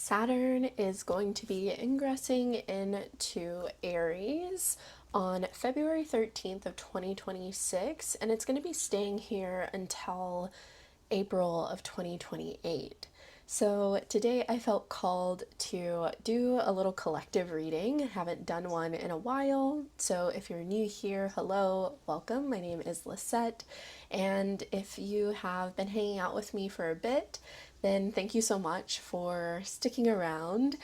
Saturn is going to be ingressing into Aries on February 13th of 2026, and it's going to be staying here until April of 2028. So today I felt called to do a little collective reading. I haven't done one in a while. So if you're new here, hello, welcome. My name is Lisette. And if you have been hanging out with me for a bit, then thank you so much for sticking around.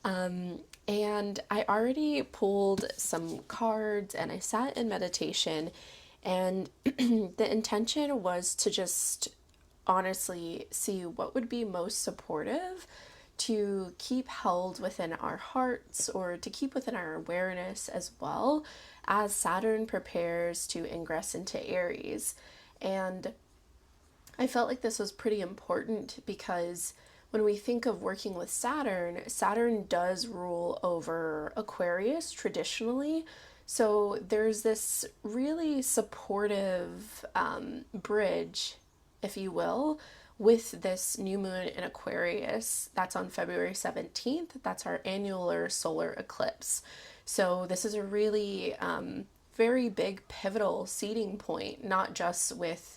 And I already pulled some cards and I sat in meditation, and the intention was to just honestly see what would be most supportive to keep held within our hearts or to keep within our awareness as well as Saturn prepares to ingress into Aries. And I felt like this was pretty important because when we think of working with Saturn, Saturn does rule over Aquarius traditionally. So there's this really supportive bridge, if you will, with this new moon in Aquarius. That's on February 17th. That's our annular solar eclipse. So this is a really very big pivotal seeding point, not just with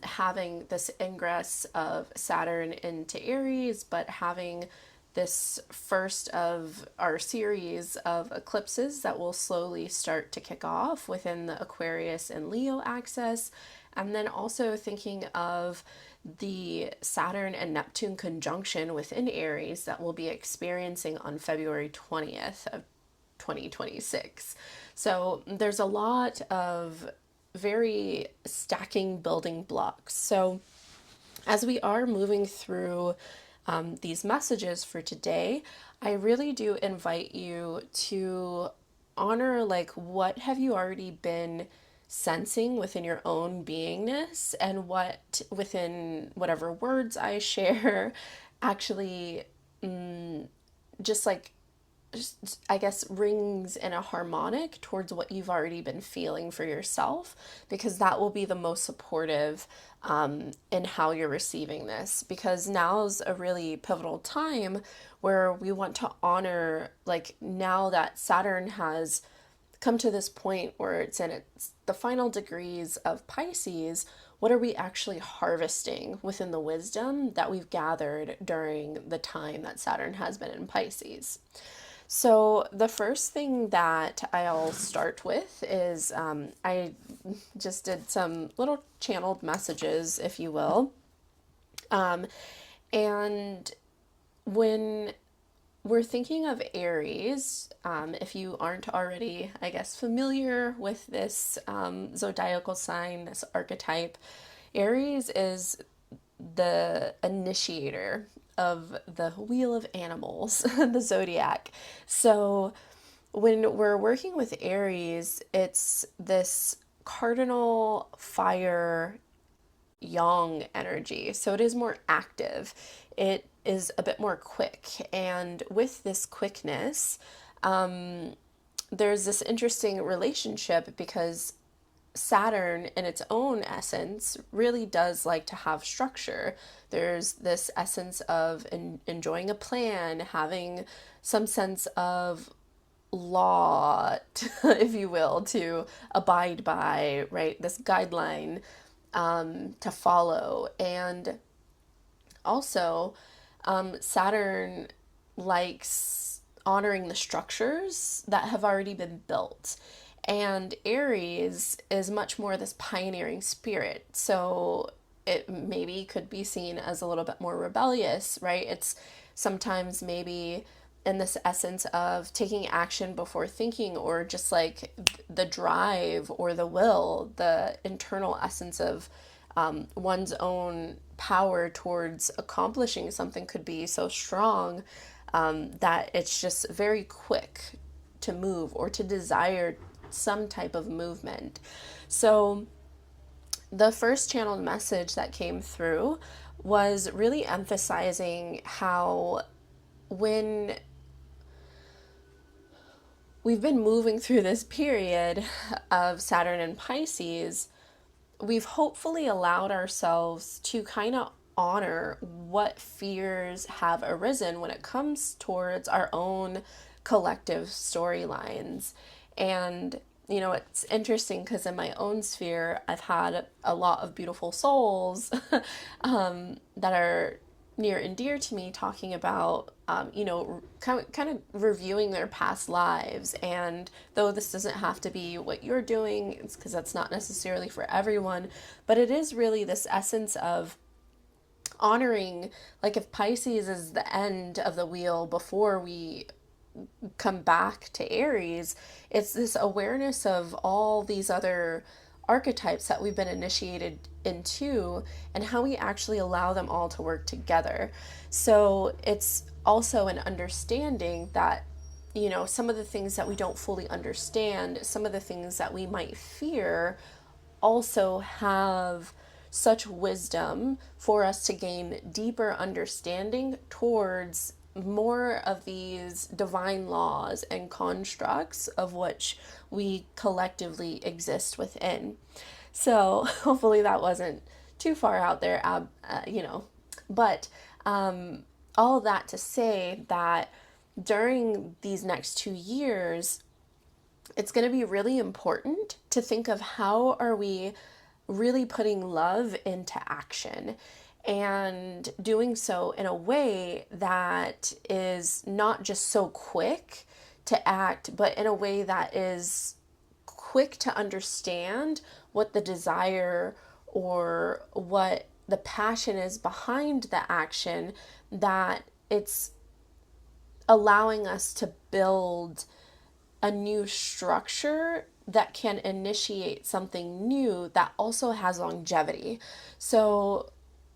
having this ingress of Saturn into Aries, but having this first of our series of eclipses that will slowly start to kick off within the Aquarius and Leo axis. And then also thinking of the Saturn and Neptune conjunction within Aries that we'll be experiencing on February 20th of 2026. So there's a lot of very stacking building blocks. So as we are moving through these messages for today, I really do invite you to honor, like, what have you already been sensing within your own beingness, and what within whatever words I share actually just like I guess rings in a harmonic towards what you've already been feeling for yourself, because that will be the most supportive in how you're receiving this. Because now's a really pivotal time where we want to honor, like, now that Saturn has come to this point where it's in the final degrees of Pisces, what are we actually harvesting within the wisdom that we've gathered during the time that Saturn has been in Pisces? So the first thing that I'll start with is I just did some little channeled messages, if you will. And when we're thinking of Aries, if you aren't already, I guess, familiar with this zodiacal sign, this archetype, Aries is the initiator of the wheel of animals, the zodiac. So when we're working with Aries, it's this cardinal fire yang energy. So it is more active. It is a bit more quick. And with this quickness, there's this interesting relationship because Saturn, in its own essence, really does like to have structure. There's this essence of enjoying a plan, having some sense of law, if you will, to abide by, right? This guideline to follow. And also, Saturn likes honoring the structures that have already been built. And Aries is much more this pioneering spirit. So it maybe could be seen as a little bit more rebellious, right? It's sometimes maybe in this essence of taking action before thinking, or just like the drive or the will, the internal essence of one's own power towards accomplishing something could be so strong that it's just very quick to move or to desire some type of movement. So the first channeled message that came through was really emphasizing how when we've been moving through this period of Saturn and Pisces, we've hopefully allowed ourselves to kind of honor what fears have arisen when it comes towards our own collective storylines. And it's interesting because in my own sphere, I've had a lot of beautiful souls that are near and dear to me talking about, kind of reviewing their past lives. And though this doesn't have to be what you're doing, it's because that's not necessarily for everyone, but it is really this essence of honoring, like if Pisces is the end of the wheel before we come back to Aries, it's this awareness of all these other archetypes that we've been initiated into and how we actually allow them all to work together. So it's also an understanding that, some of the things that we don't fully understand, some of the things that we might fear, also have such wisdom for us to gain deeper understanding towards more of these divine laws and constructs of which we collectively exist within. So hopefully that wasn't too far out there, but all of that to say that during these next 2 years, it's going to be really important to think of how are we really putting love into action and doing so in a way that is not just so quick to act, but in a way that is quick to understand what the desire or what the passion is behind the action, that it's allowing us to build a new structure that can initiate something new that also has longevity. So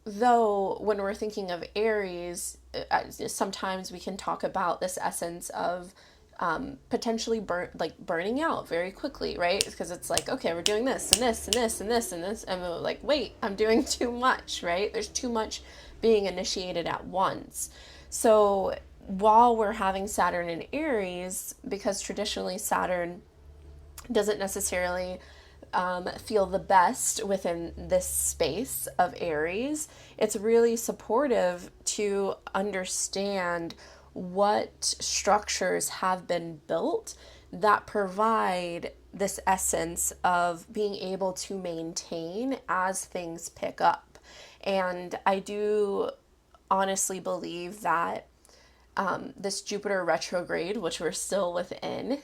though when we're thinking of Aries, sometimes we can talk about this essence of potentially burning out very quickly, right? Because it's like, okay, we're doing this and this and this and this and this, and we're like, wait, I'm doing too much, right? There's too much being initiated at once. So while we're having Saturn in Aries, because traditionally Saturn doesn't necessarily feel the best within this space of Aries, it's really supportive to understand what structures have been built that provide this essence of being able to maintain as things pick up. And I do honestly believe that this Jupiter retrograde, which we're still within,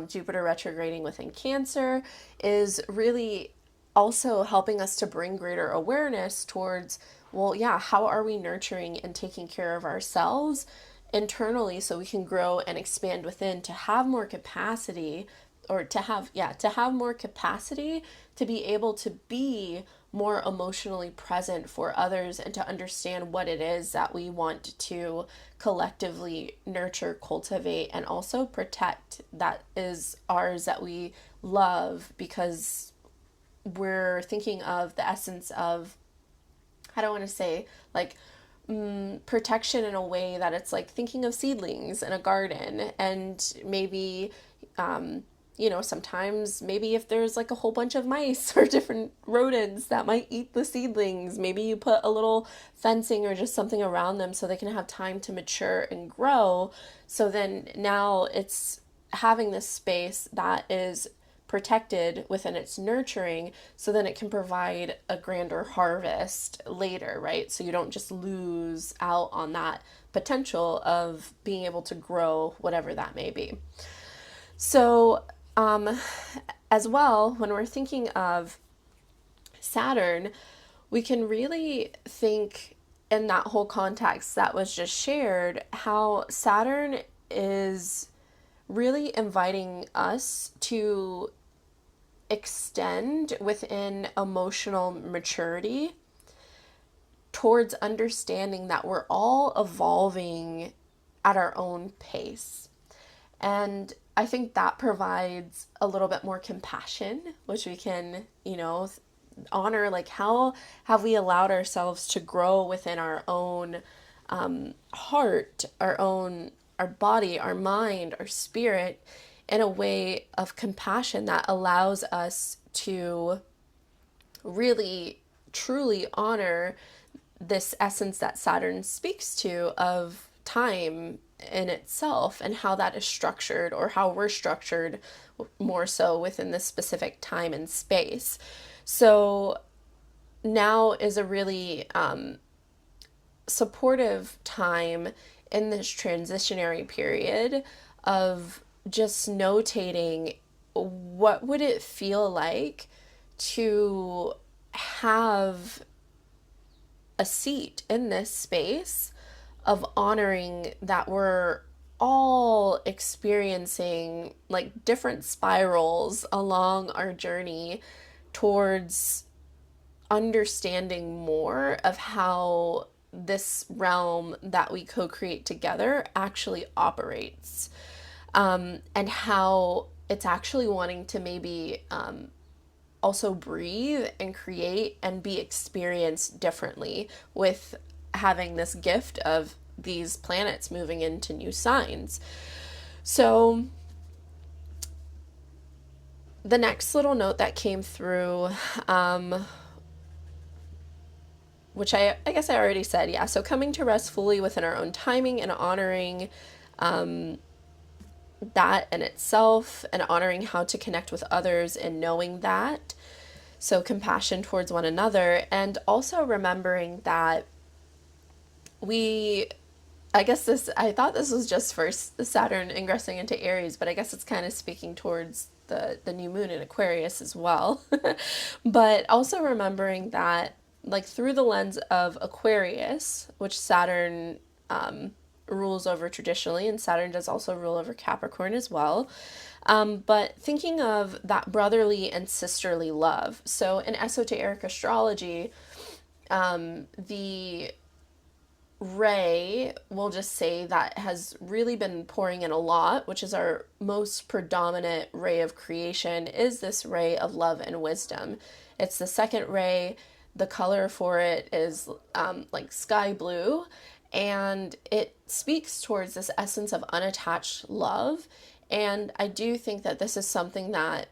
Jupiter retrograding within Cancer, is really also helping us to bring greater awareness towards, well, yeah, how are we nurturing and taking care of ourselves internally so we can grow and expand within to have more capacity, or to have more capacity to be able to be more emotionally present for others and to understand what it is that we want to collectively nurture, cultivate, and also protect that is ours, that we love, because we're thinking of the essence of, I don't want to say like protection in a way that it's like thinking of seedlings in a garden, and maybe sometimes maybe if there's like a whole bunch of mice or different rodents that might eat the seedlings, maybe you put a little fencing or just something around them so they can have time to mature and grow. So then now it's having this space that is protected within its nurturing, so then it can provide a grander harvest later, right? So you don't just lose out on that potential of being able to grow whatever that may be. So as well, when we're thinking of Saturn, we can really think in that whole context that was just shared, how Saturn is really inviting us to extend within emotional maturity towards understanding that we're all evolving at our own pace. And I think that provides a little bit more compassion, which we can, honor, like how have we allowed ourselves to grow within our own heart, our body, our mind, our spirit, in a way of compassion that allows us to really truly honor this essence that Saturn speaks to of time in itself and how that is structured, or how we're structured more so within this specific time and space. So now is a really supportive time in this transitionary period of just notating what would it feel like to have a seat in this space of honoring that we're all experiencing like different spirals along our journey towards understanding more of how this realm that we co-create together actually operates, and how it's actually wanting to maybe also breathe and create and be experienced differently with having this gift of these planets moving into new signs. So the next little note that came through, which I guess I already said, yeah. So coming to rest fully within our own timing and honoring that in itself, and honoring how to connect with others and knowing that. So compassion towards one another, and also remembering that we, I guess this, I thought this was just for Saturn ingressing into Aries, but I guess it's kind of speaking towards the new moon in Aquarius as well. But also remembering that, like, through the lens of Aquarius, which Saturn rules over traditionally, and Saturn does also rule over Capricorn as well. But thinking of that brotherly and sisterly love. So in esoteric astrology, the ray, we'll just say, that has really been pouring in a lot, which is our most predominant ray of creation, is this ray of love and wisdom. It's the second ray. The color for it is like sky blue, and it speaks towards this essence of unattached love. And I do think that this is something that,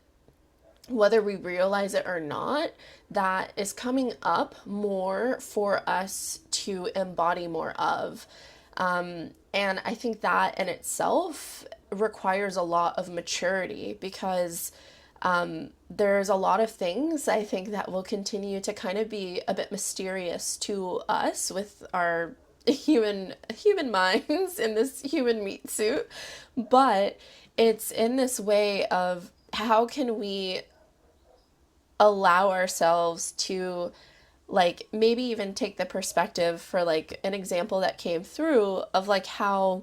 whether we realize it or not, that is coming up more for us to embody more of. And I think that in itself requires a lot of maturity, because there's a lot of things I think that will continue to kind of be a bit mysterious to us with our human minds in this human meat suit. But it's in this way of how can we allow ourselves to, like, maybe even take the perspective for, like, an example that came through of like how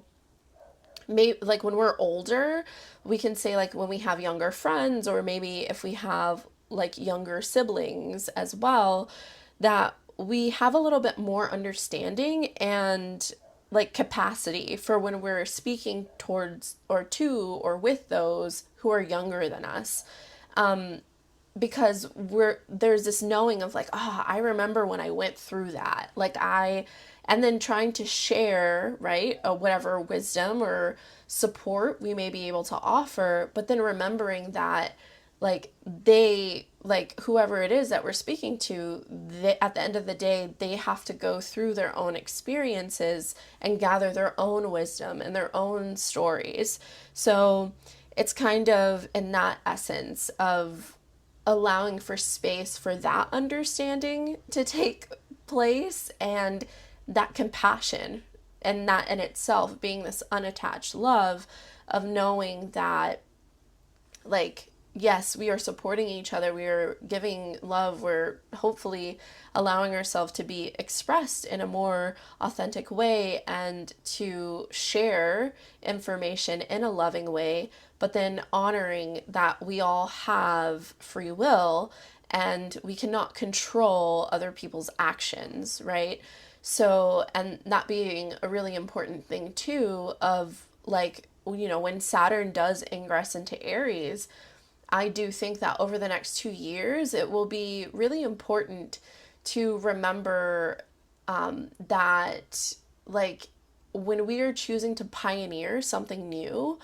maybe, like, when we're older, we can say, like, when we have younger friends, or maybe if we have like younger siblings as well, that we have a little bit more understanding and like capacity for when we're speaking towards or to or with those who are younger than us. Because there's this knowing of like, I remember when I went through that, like and then trying to share, right, whatever wisdom or support we may be able to offer, but then remembering that, like, they, like, whoever it is that we're speaking to, at the end of the day, they have to go through their own experiences and gather their own wisdom and their own stories. So it's kind of in that essence of allowing for space for that understanding to take place, and that compassion, and that in itself being this unattached love of knowing that, like, yes, we are supporting each other, we are giving love, we're hopefully allowing ourselves to be expressed in a more authentic way and to share information in a loving way, but then honoring that we all have free will and we cannot control other people's actions, right? So, and that being a really important thing too, of like, you know, when Saturn does ingress into Aries, I do think that over the next 2 years, it will be really important to remember that, like, when we are choosing to pioneer something new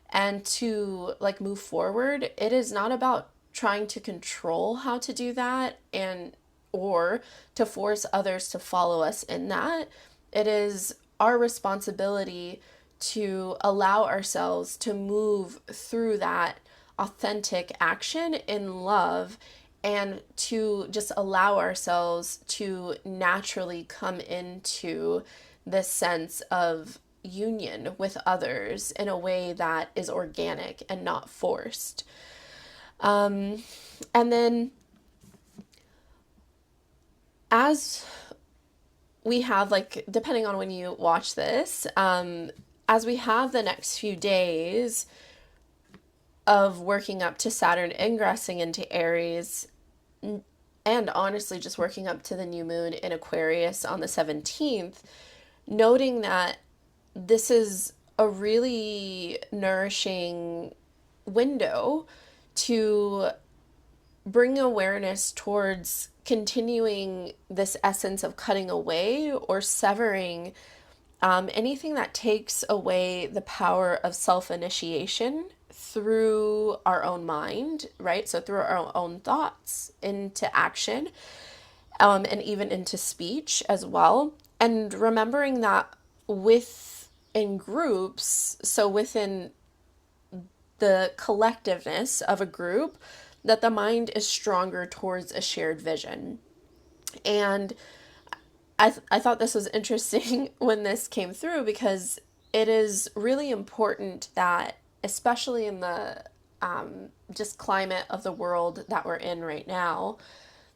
and to, like, move forward, it is not about trying to control how to do that and or to force others to follow us in that. It is our responsibility to allow ourselves to move through that authentic action in love, and to just allow ourselves to naturally come into this sense of union with others in a way that is organic and not forced. And then as we have, like, depending on when you watch this, as we have the next few days of working up to Saturn ingressing into Aries, and honestly just working up to the new moon in Aquarius on the 17th, noting that this is a really nourishing window to bring awareness towards continuing this essence of cutting away or severing anything that takes away the power of self-initiation through our own mind, right? So through our own thoughts into action, and even into speech as well. And remembering that within groups, so within the collectiveness of a group, that the mind is stronger towards a shared vision. And I thought this was interesting when this came through, because it is really important that, especially in the just climate of the world that we're in right now,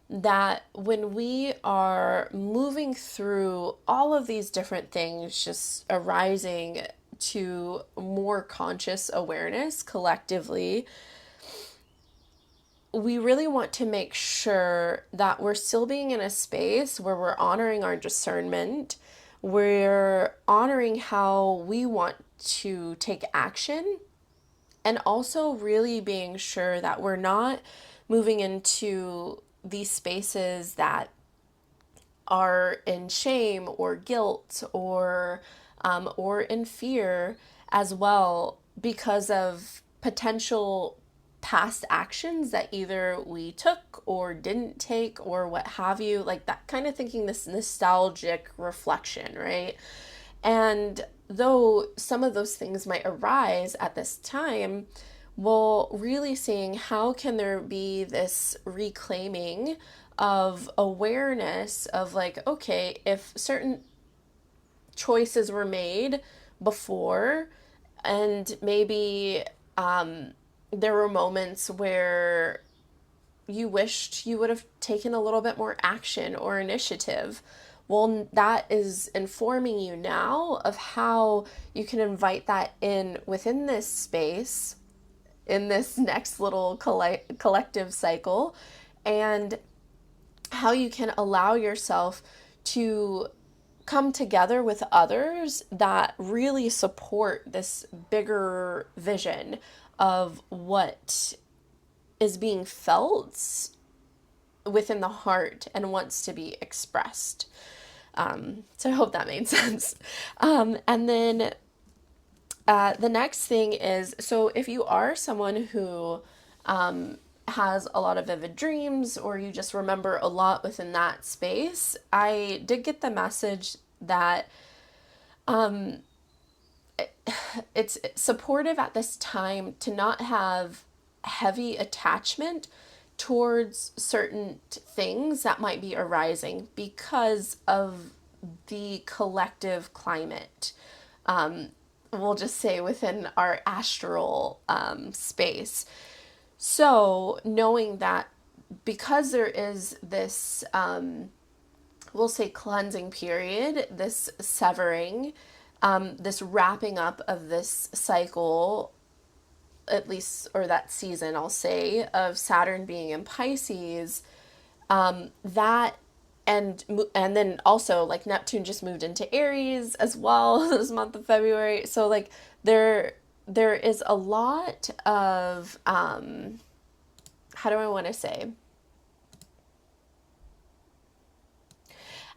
that when we are moving through all of these different things, just arising to more conscious awareness collectively, we really want to make sure that we're still being in a space where we're honoring our discernment, we're honoring how we want to take action, and also really being sure that we're not moving into these spaces that are in shame or guilt or in fear as well, because of potential past actions that either we took or didn't take or what have you, like that kind of thinking, this nostalgic reflection, right? And though some of those things might arise at this time, well, really seeing how can there be this reclaiming of awareness of, like, okay, if certain choices were made before, and maybe there were moments where you wished you would have taken a little bit more action or initiative. Well, that is informing you now of how you can invite that in within this space, in this next little collective cycle, and how you can allow yourself to come together with others that really support this bigger vision of what is being felt within the heart and wants to be expressed. So I hope that made sense. And then the next thing is, so if you are someone who has a lot of vivid dreams, or you just remember a lot within that space, I did get the message that it's supportive at this time to not have heavy attachment towards certain things that might be arising because of the collective climate. We'll just say within our astral space. So knowing that because there is this, we'll say, cleansing period, this severing, this wrapping up of this cycle, at least, or that season, I'll say, of Saturn being in Pisces, that and then also, like, Neptune just moved into Aries as well this month of February. So, like, there is a lot of how do I want to say?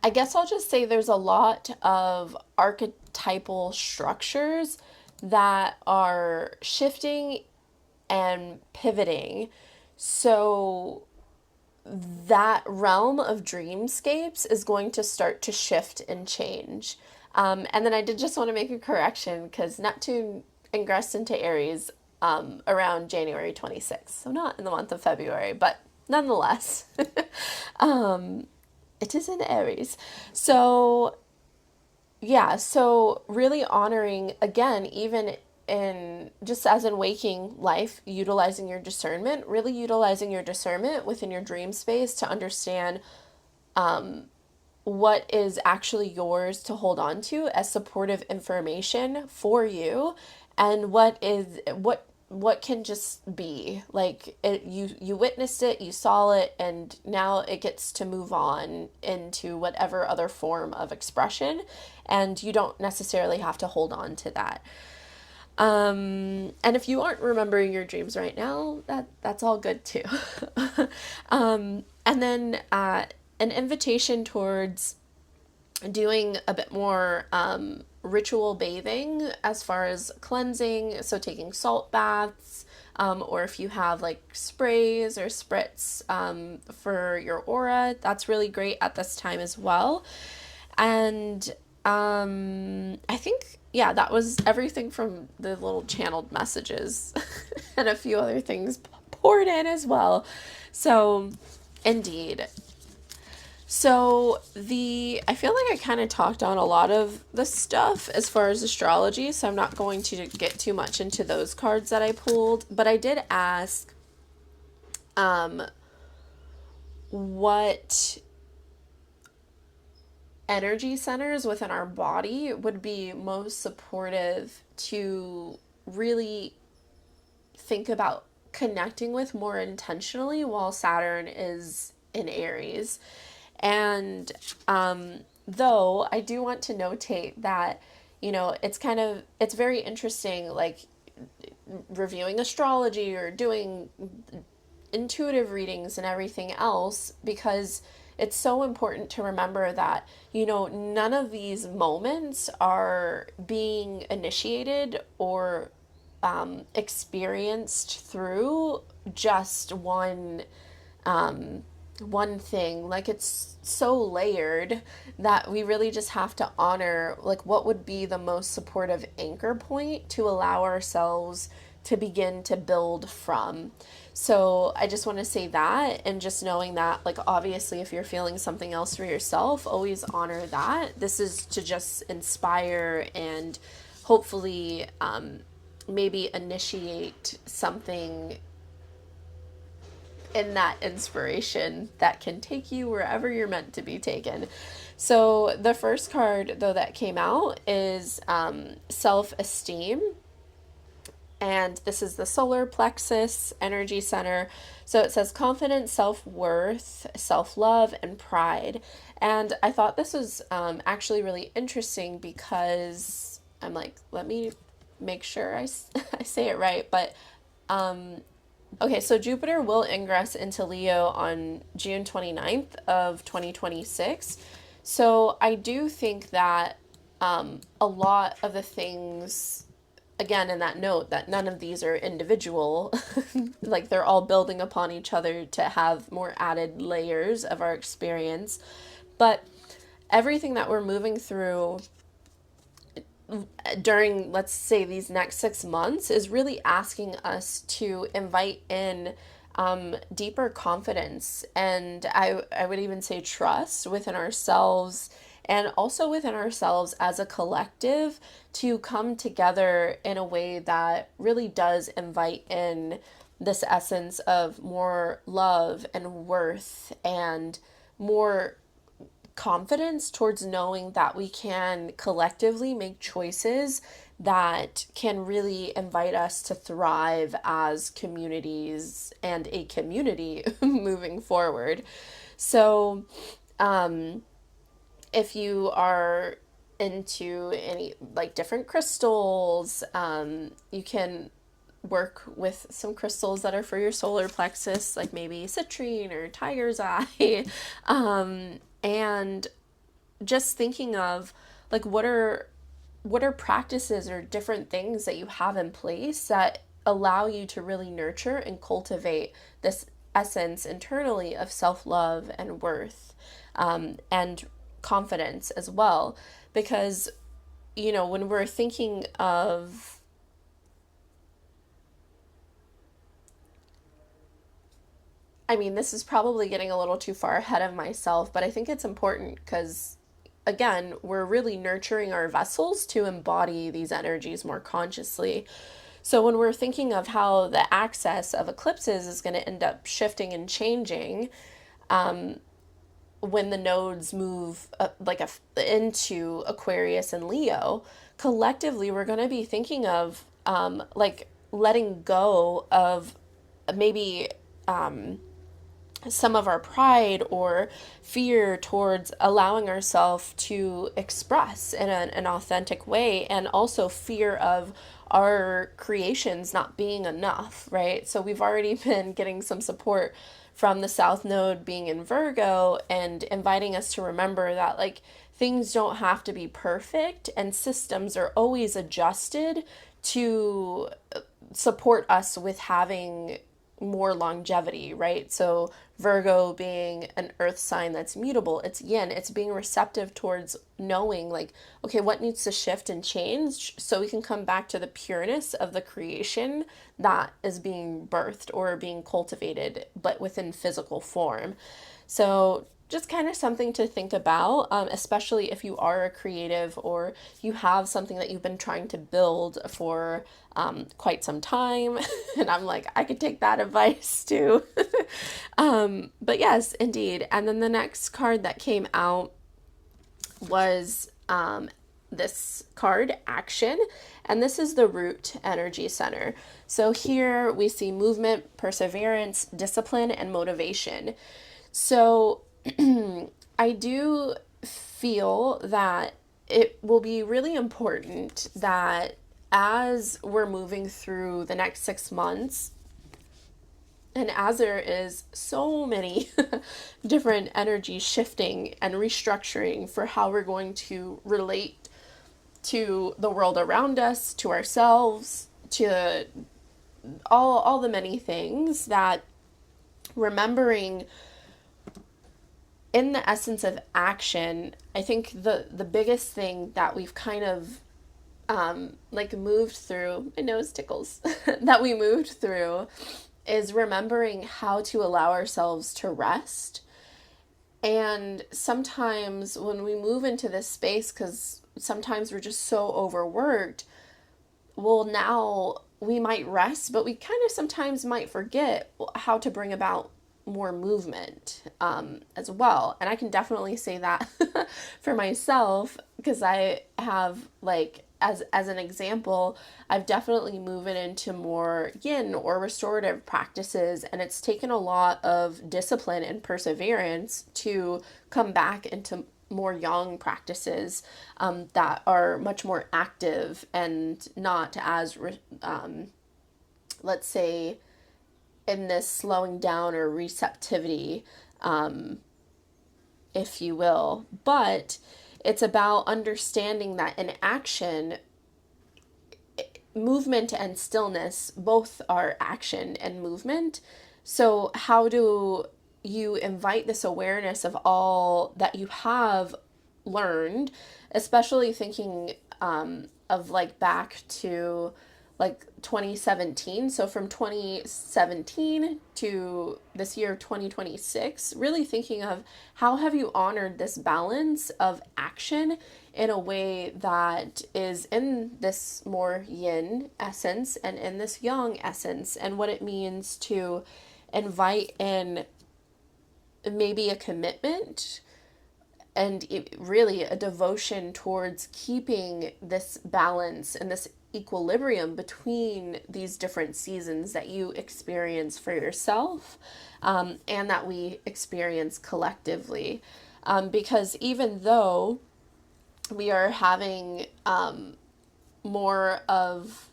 I guess I'll just say there's a lot of archetypal structures that are shifting and pivoting. So that realm of dreamscapes is going to start to shift and change. And then I did just want to make a correction because Neptune ingressed into Aries around January 26th. So not in the month of February, but nonetheless, it is in Aries. So yeah, so really honoring again, even in just as in waking life, utilizing your discernment, really utilizing your discernment within your dream space to understand what is actually yours to hold on to as supportive information for you, and what can just be like it, you witnessed it, you saw it, and now it gets to move on into whatever other form of expression, and you don't necessarily have to hold on to that. And if you aren't remembering your dreams right now, that's all good too. And then an invitation towards doing a bit more ritual bathing as far as cleansing, so taking salt baths, or if you have like sprays or spritz for your aura, that's really great at this time as well. And I think, yeah, that was everything from the little channeled messages and a few other things poured in as well. So, indeed. So, I feel like I kind of talked on a lot of the stuff as far as astrology, so I'm not going to get too much into those cards that I pulled, but I did ask what energy centers within our body would be most supportive to really think about connecting with more intentionally while Saturn is in Aries. And though I do want to notate that, it's very interesting, like reviewing astrology or doing intuitive readings and everything else, because it's so important to remember that, none of these moments are being initiated or experienced through just one thing. Like, it's so layered that we really just have to honor like what would be the most supportive anchor point to allow ourselves to begin to build from. So I just want to say that, and just knowing that, like, obviously if you're feeling something else for yourself, always honor that. This is to just inspire and hopefully maybe initiate something in that inspiration that can take you wherever you're meant to be taken. So the first card, though, that came out is self-esteem. And this is the Solar Plexus energy center. So it says confidence, self-worth, self-love, and pride. And I thought this was actually really interesting because I'm like, let me make sure I say it right. But okay, so Jupiter will ingress into Leo on June 29th of 2026. So I do think that a lot of the things, again, in that note, that none of these are individual, like they're all building upon each other to have more added layers of our experience. But everything that we're moving through during, let's say, these next 6 months is really asking us to invite in deeper confidence, and I would even say trust within ourselves, and also within ourselves as a collective, to come together in a way that really does invite in this essence of more love and worth and more confidence towards knowing that we can collectively make choices that can really invite us to thrive as communities and a community moving forward. So, if you are into any like different crystals, you can work with some crystals that are for your solar plexus, like maybe citrine or tiger's eye. And just thinking of like what are practices or different things that you have in place that allow you to really nurture and cultivate this essence internally of self-love and worth, and confidence as well. Because, when we're thinking of, I mean, this is probably getting a little too far ahead of myself, but I think it's important because, again, we're really nurturing our vessels to embody these energies more consciously. So when we're thinking of how the axis of eclipses is going to end up shifting and changing, when the nodes move into Aquarius and Leo, collectively we're going to be thinking of letting go of maybe some of our pride or fear towards allowing ourselves to express in an authentic way, and also fear of our creations not being enough, right? So we've already been getting some support from the South Node being in Virgo and inviting us to remember that, like, things don't have to be perfect and systems are always adjusted to support us with having more longevity, right? So Virgo being an earth sign that's mutable, it's yin, it's being receptive towards knowing, like, okay, what needs to shift and change so we can come back to the pureness of the creation that is being birthed or being cultivated, but within physical form. So just kind of something to think about, especially if you are a creative or you have something that you've been trying to build for quite some time. And I'm like, I could take that advice too. But yes, indeed. And then the next card that came out was this card, Action. And this is the Root Energy Center. So here we see movement, perseverance, discipline, and motivation. So I do feel that it will be really important that as we're moving through the next 6 months, and as there is so many different energies shifting and restructuring for how we're going to relate to the world around us, to ourselves, to all the many things, that remembering in the essence of action, I think the biggest thing that we've kind of moved through, my nose tickles, that we moved through is remembering how to allow ourselves to rest. And sometimes when we move into this space, because sometimes we're just so overworked, well, now we might rest, but we kind of sometimes might forget how to bring about more movement as well. And I can definitely say that for myself, because I have, like, as an example, I've definitely moved into more yin or restorative practices, and it's taken a lot of discipline and perseverance to come back into more yang practices that are much more active and not as let's say, in this slowing down or receptivity, if you will. But it's about understanding that in action, movement and stillness both are action and movement. So how do you invite this awareness of all that you have learned, especially thinking of like back to like 2017. So from 2017 to this year 2026, really thinking of how have you honored this balance of action in a way that is in this more yin essence and in this yang essence, and what it means to invite in maybe a commitment and really a devotion towards keeping this balance and this equilibrium between these different seasons that you experience for yourself, and that we experience collectively. Because even though we are having more of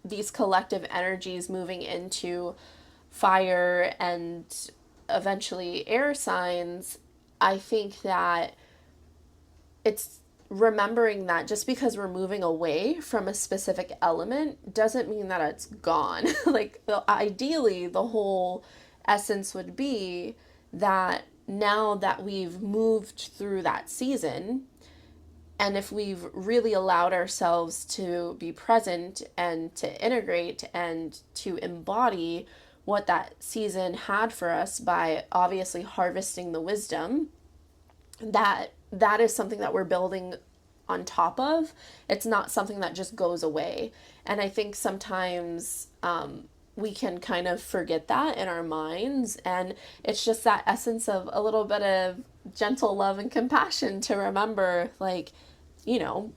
these collective energies moving into fire and eventually air signs, I think that it's remembering that just because we're moving away from a specific element doesn't mean that it's gone. Like, ideally, the whole essence would be that now that we've moved through that season, and if we've really allowed ourselves to be present and to integrate and to embody what that season had for us by obviously harvesting the wisdom, that is something that we're building on top of. It's not something that just goes away. And I think sometimes we can kind of forget that in our minds. And it's just that essence of a little bit of gentle love and compassion to remember, like, you know,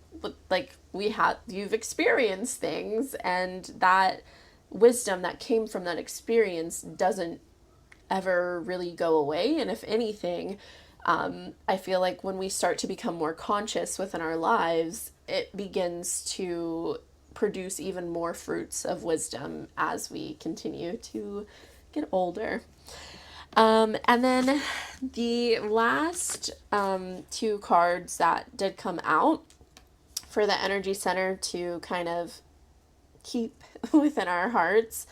like you've experienced things, and that wisdom that came from that experience doesn't ever really go away. And if anything, I feel like when we start to become more conscious within our lives, it begins to produce even more fruits of wisdom as we continue to get older. And then the last two cards that did come out for the energy center to kind of keep within our hearts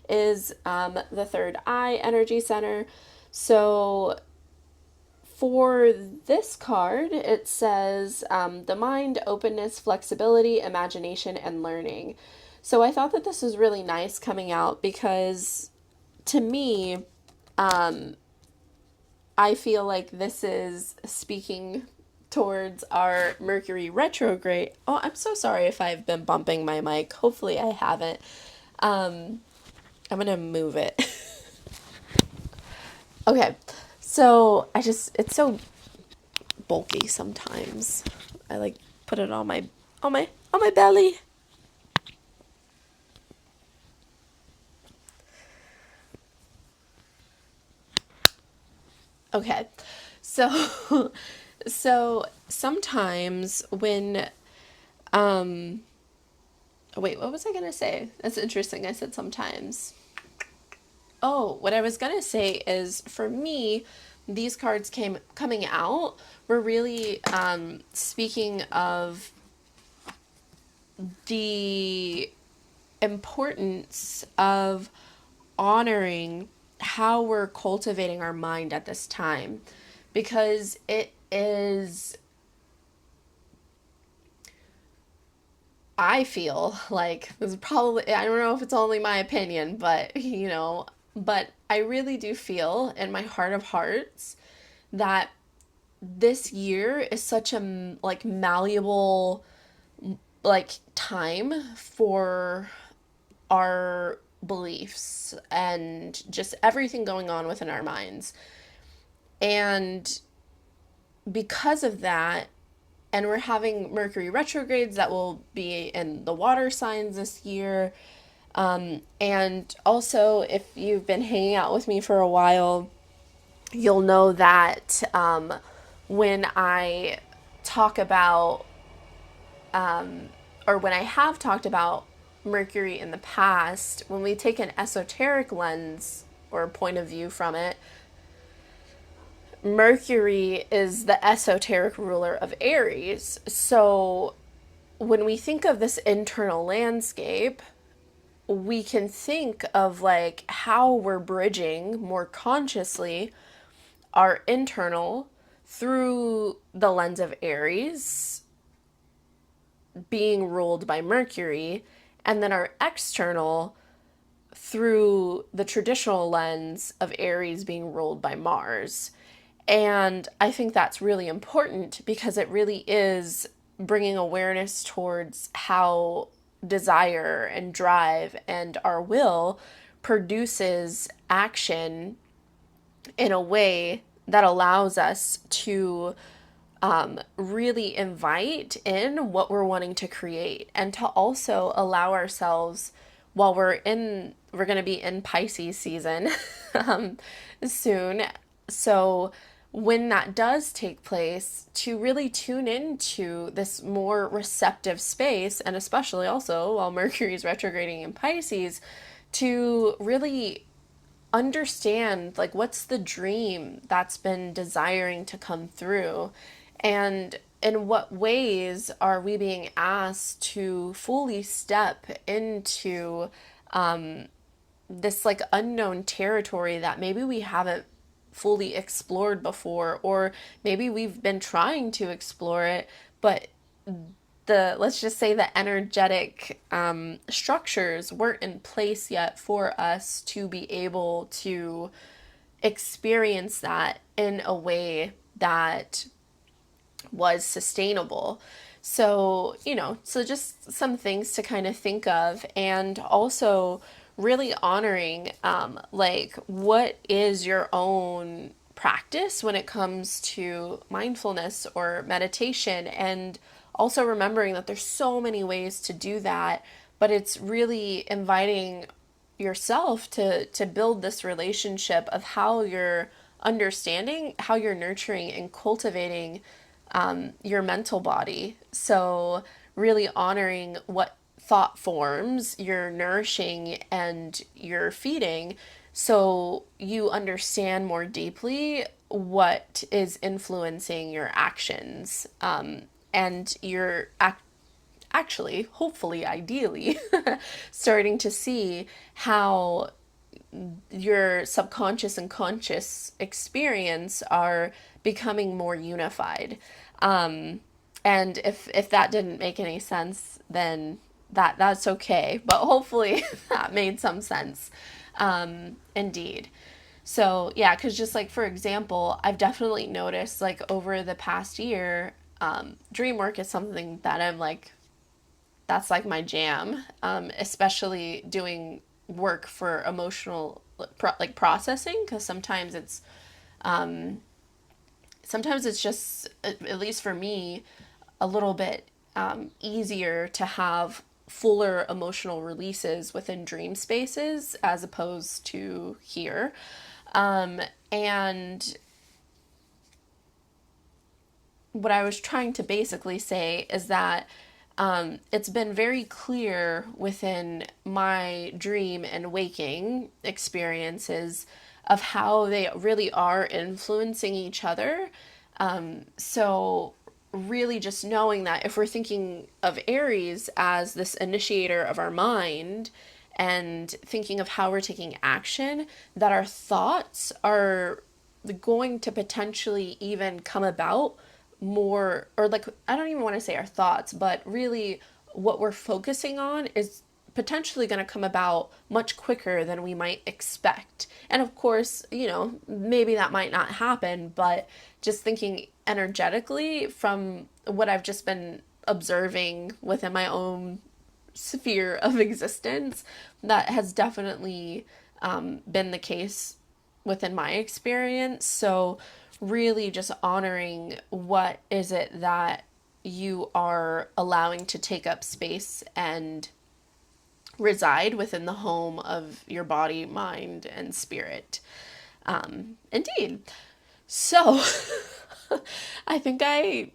is the third eye energy center. So for this card, it says the mind, openness, flexibility, imagination, and learning. So I thought that this was really nice coming out because to me, I feel like this is speaking towards our Mercury retrograde. Oh, I'm so sorry if I've been bumping my mic. Hopefully I haven't. I'm going to move it. Okay. So it's so bulky sometimes. I like put it on my belly. Okay. So so sometimes when wait, what was I going to say? That's interesting. I said sometimes. Oh, what I was going to say is for me, these cards coming out were really speaking of the importance of honoring how we're cultivating our mind at this time, because it is, I feel like this is probably, I don't know if it's only my opinion, but but I really do feel in my heart of hearts that this year is such a like malleable like time for our beliefs and just everything going on within our minds. And because of that, and we're having Mercury retrogrades that will be in the water signs this year. And also, if you've been hanging out with me for a while, you'll know that when I talk about, or when I have talked about Mercury in the past, when we take an esoteric lens or point of view from it, Mercury is the esoteric ruler of Aries. So when we think of this internal landscape, we can think of like how we're bridging more consciously our internal through the lens of Aries being ruled by Mercury, and then our external through the traditional lens of Aries being ruled by Mars. And I think that's really important because it really is bringing awareness towards how desire and drive and our will produces action in a way that allows us to really invite in what we're wanting to create, and to also allow ourselves, while we're going to be in Pisces season soon. So when that does take place, to really tune into this more receptive space, and especially also while Mercury is retrograding in Pisces, to really understand like what's the dream that's been desiring to come through, and in what ways are we being asked to fully step into this like unknown territory that maybe we haven't fully explored before, or maybe we've been trying to explore it, but let's just say the energetic structures weren't in place yet for us to be able to experience that in a way that was sustainable. So, so just some things to kind of think of, and also really honoring like what is your own practice when it comes to mindfulness or meditation, and also remembering that there's so many ways to do that, but it's really inviting yourself to build this relationship of how you're understanding, how you're nurturing and cultivating your mental body. So, really honoring what thought forms you're nourishing and you're feeding, so you understand more deeply what is influencing your actions. And you're actually, hopefully, ideally, starting to see how your subconscious and conscious experience are becoming more unified. And if that didn't make any sense, then that's okay. But hopefully that made some sense. Indeed. So yeah, because just like for example, I've definitely noticed like over the past year, Dreamwork is something that I'm like, that's like my jam, especially doing work for emotional like processing, because sometimes it's just, at least for me, a little bit easier to have fuller emotional releases within dream spaces as opposed to here. And what I was trying to basically say is that it's been very clear within my dream and waking experiences of how they really are influencing each other. So, really, just knowing that if we're thinking of Aries as this initiator of our mind and thinking of how we're taking action, that our thoughts are going to potentially even come about more, or like, I don't even want to say our thoughts, but really what we're focusing on is potentially going to come about much quicker than we might expect. And of course, maybe that might not happen, but just thinking energetically from what I've just been observing within my own sphere of existence, that has definitely been the case within my experience. So, really just honoring what is it that you are allowing to take up space and reside within the home of your body, mind, and spirit. Indeed. So, I think I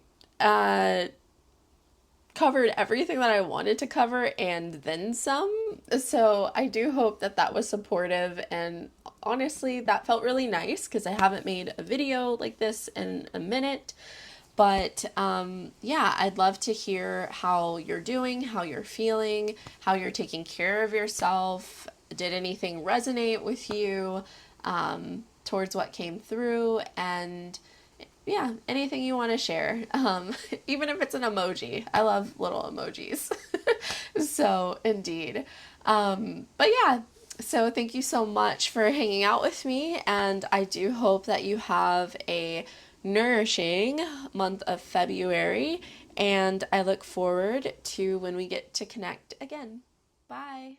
covered everything that I wanted to cover and then some. So I do hope that that was supportive, and honestly, that felt really nice because I haven't made a video like this in a minute. But yeah, I'd love to hear how you're doing, how you're feeling, how you're taking care of yourself. Did anything resonate with you towards what came through? And yeah, anything you want to share, even if it's an emoji. I love little emojis. So, indeed. But yeah, so thank you so much for hanging out with me, and I do hope that you have a nourishing month of February, and I look forward to when we get to connect again. Bye.